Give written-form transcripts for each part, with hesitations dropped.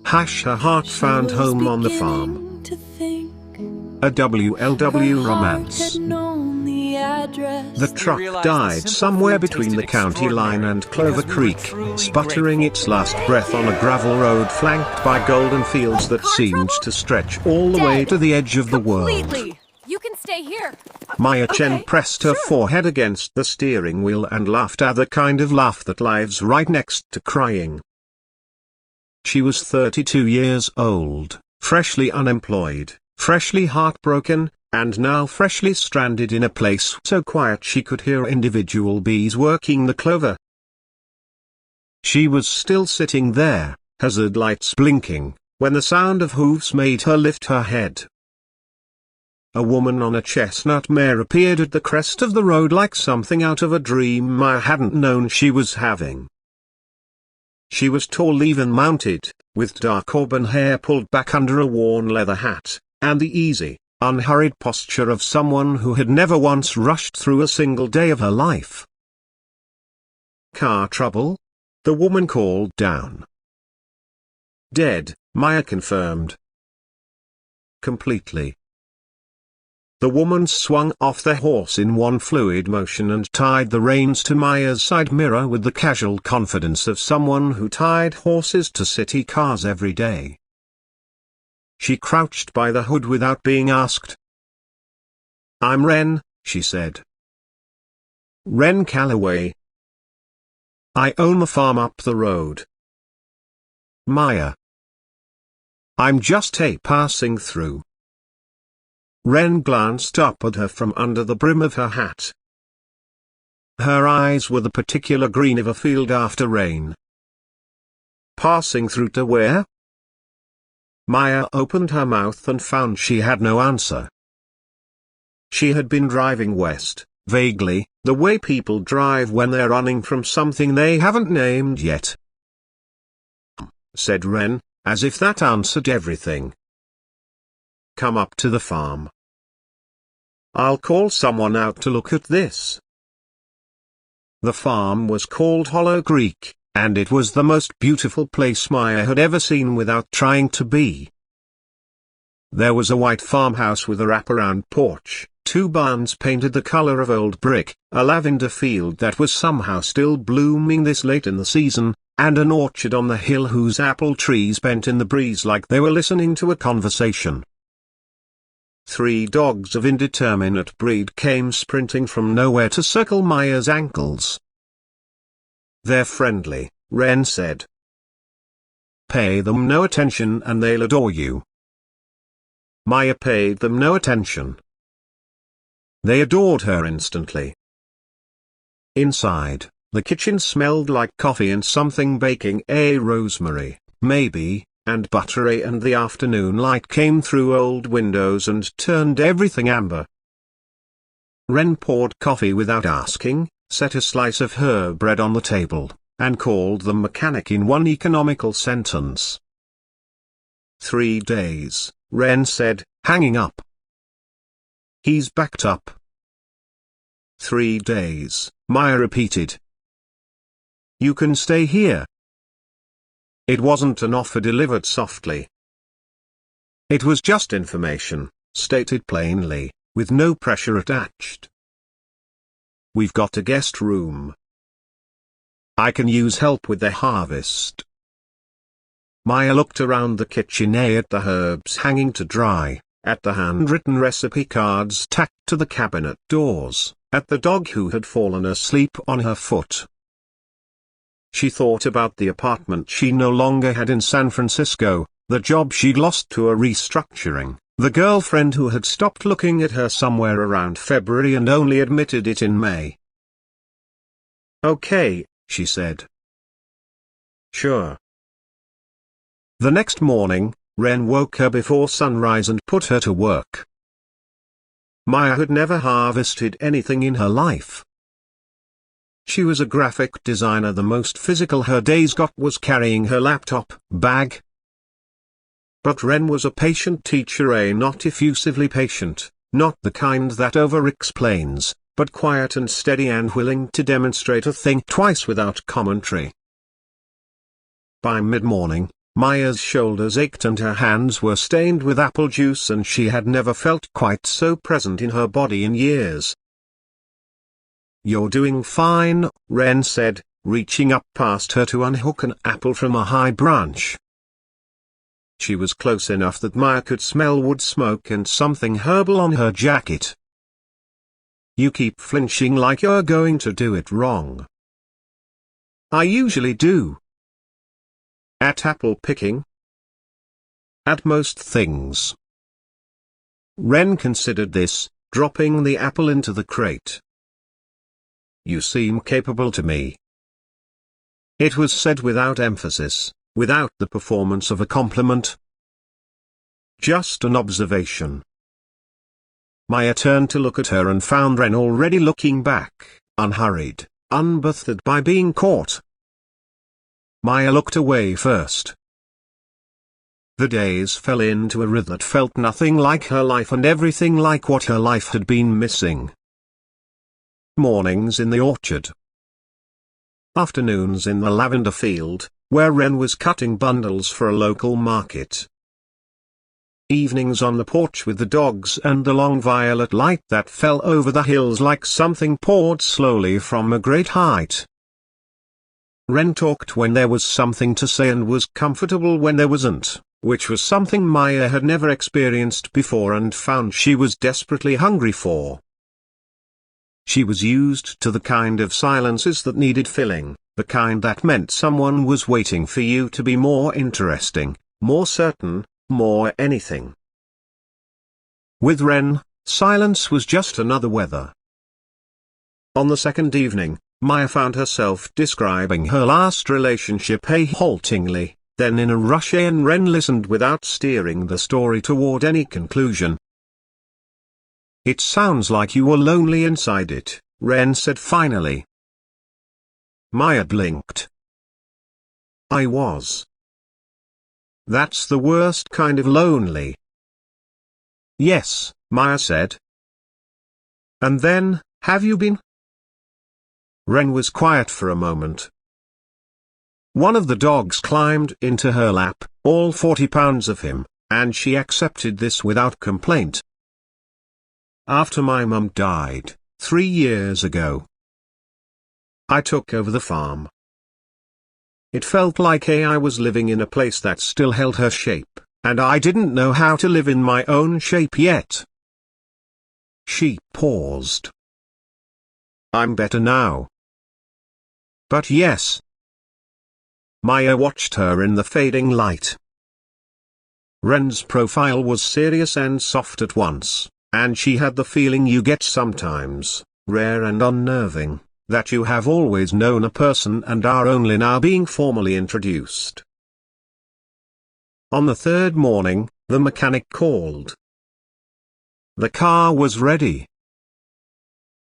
Hash her heart found home on the farm. A WLW romance. The truck died somewhere between the county line and Clover Creek, sputtering its last breath on a gravel road flanked by golden fields that seemed to stretch all the way to the edge of the world. You can stay here. Maya Chen pressed her forehead against the steering wheel and laughed at the kind of laugh that lives right next to crying. She was 32 years old, freshly unemployed, freshly heartbroken, and now freshly stranded in a place so quiet she could hear individual bees working the clover. She was still sitting there, hazard lights blinking, when the sound of hooves made her lift her head. A woman on a chestnut mare appeared at the crest of the road like something out of a dream Maya hadn't known she was having. She was tall, even mounted, with dark auburn hair pulled back under a worn leather hat, and the easy, unhurried posture of someone who had never once rushed through a single day of her life. "Car trouble?" the woman called down. "Dead," Maya confirmed. "Completely." The woman swung off the horse in one fluid motion and tied the reins to Maya's side mirror with the casual confidence of someone who tied horses to city cars every day. She crouched by the hood without being asked. "I'm Wren," she said. "Wren Calloway. I own the farm up the road." "Maya. I'm just passing through." Wren glanced up at her from under the brim of her hat. Her eyes were the particular green of a field after rain. "Passing through to where?" Maya opened her mouth and found she had no answer. She had been driving west, vaguely, the way people drive when they're running from something they haven't named yet. Said Wren, as if that answered everything. "Come up to the farm. I'll call someone out to look at this." The farm was called Hollow Creek, and it was the most beautiful place Maya had ever seen without trying to be. There was a white farmhouse with a wraparound porch, 2 barns painted the color of old brick, a lavender field that was somehow still blooming this late in the season, and an orchard on the hill whose apple trees bent in the breeze like they were listening to a conversation. 3 dogs of indeterminate breed came sprinting from nowhere to circle Maya's ankles. "They're friendly," Wren said. "Pay them no attention and they'll adore you." Maya paid them no attention. They adored her instantly. Inside, the kitchen smelled like coffee and something baking, rosemary, maybe, and buttery, and the afternoon light came through old windows and turned everything amber. Wren poured coffee without asking, set a slice of her bread on the table, and called the mechanic in one economical sentence. 3 days, Wren said, hanging up. "He's backed up." 3 days, Maya repeated. "You can stay here." It wasn't an offer delivered softly. It was just information, stated plainly, with no pressure attached. "We've got a guest room. I can use help with the harvest." Maya looked around the kitchen, at the herbs hanging to dry, at the handwritten recipe cards tacked to the cabinet doors, at the dog who had fallen asleep on her foot. She thought about the apartment she no longer had in San Francisco, the job she'd lost to a restructuring, the girlfriend who had stopped looking at her somewhere around February and only admitted it in May. "Okay," she said. "Sure." The next morning, Wren woke her before sunrise and put her to work. Maya had never harvested anything in her life. She was a graphic designer. The most physical her days got was carrying her laptop bag. But Wren was a patient teacher, not effusively patient, not the kind that over-explains, but quiet and steady and willing to demonstrate a thing twice without commentary. By mid-morning, Maya's shoulders ached and her hands were stained with apple juice, and she had never felt quite so present in her body in years. "You're doing fine," Wren said, reaching up past her to unhook an apple from a high branch. She was close enough that Maya could smell wood smoke and something herbal on her jacket. "You keep flinching like you're going to do it wrong." "I usually do." "At apple picking?" "At most things." Wren considered this, dropping the apple into the crate. "You seem capable to me." It was said without emphasis, without the performance of a compliment. Just an observation. Maya turned to look at her and found Wren already looking back, unhurried, unbothered by being caught. Maya looked away first. The days fell into a rhythm that felt nothing like her life and everything like what her life had been missing. Mornings in the orchard. Afternoons in the lavender field, where Wren was cutting bundles for a local market. Evenings on the porch with the dogs and the long violet light that fell over the hills like something poured slowly from a great height. Wren talked when there was something to say and was comfortable when there wasn't, which was something Maya had never experienced before and found she was desperately hungry for. She was used to the kind of silences that needed filling, the kind that meant someone was waiting for you to be more interesting, more certain, more anything. With Wren, silence was just another weather. On the second evening, Maya found herself describing her last relationship haltingly, then in a rush, and Wren listened without steering the story toward any conclusion. "It sounds like you were lonely inside it," Wren said finally. Maya blinked. "I was." "That's the worst kind of lonely." "Yes," Maya said. "And then, have you been?" Wren was quiet for a moment. One of the dogs climbed into her lap, all 40 pounds of him, and she accepted this without complaint. "After my mum died, 3 years ago, I took over the farm. It felt like I was living in a place that still held her shape, and I didn't know how to live in my own shape yet." She paused. "I'm better now." "But yes." Maya watched her in the fading light. Wren's profile was serious and soft at once, and she had the feeling you get sometimes, rare and unnerving, that you have always known a person and are only now being formally introduced. On the third morning, the mechanic called. The car was ready.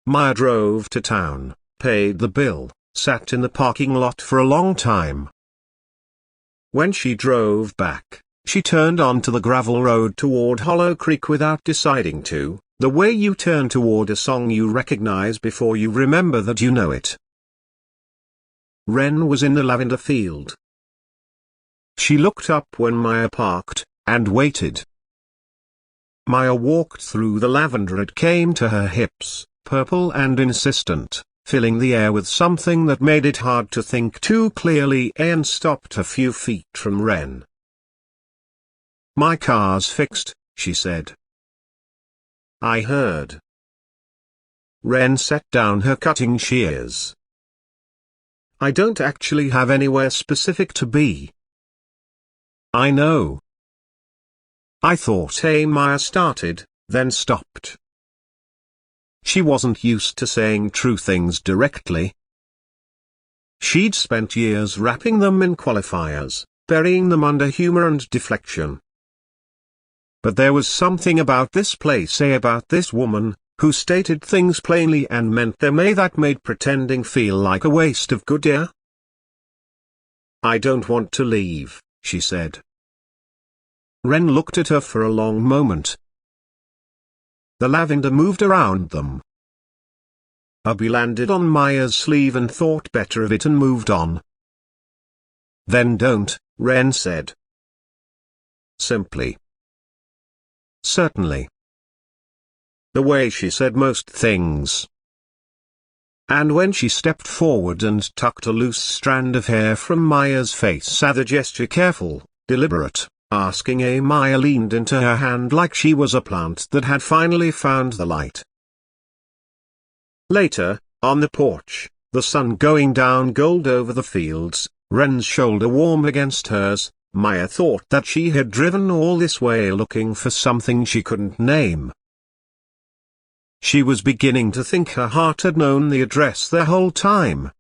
Maya drove to town, paid the bill, sat in the parking lot for a long time. When she drove back, she turned onto the gravel road toward Hollow Creek without deciding to, the way you turn toward a song you recognize before you remember that you know it. Wren was in the lavender field. She looked up when Maya parked, and waited. Maya walked through the lavender. It came to her hips, purple and insistent, filling the air with something that made it hard to think too clearly, and stopped a few feet from Wren. "My car's fixed," she said. "I heard." Wren set down her cutting shears. "I don't actually have anywhere specific to be." "I know." "I thought," Maya started, then stopped. She wasn't used to saying true things directly. She'd spent years wrapping them in qualifiers, burying them under humor and deflection. But there was something about this place, about this woman, who stated things plainly and meant them, that made pretending feel like a waste of good air. "I don't want to leave," she said. Wren looked at her for a long moment. The lavender moved around them. A bee landed on Maya's sleeve and thought better of it and moved on. "Then don't," Ren said. Simply. Certainly. The way she said most things. And when she stepped forward and tucked a loose strand of hair from Maya's face at the gesture, careful, deliberate, asking, Maya leaned into her hand like she was a plant that had finally found the light. Later, on the porch, the sun going down gold over the fields, Ren's shoulder warm against hers, Maya thought that she had driven all this way looking for something she couldn't name. She was beginning to think her heart had known the address the whole time,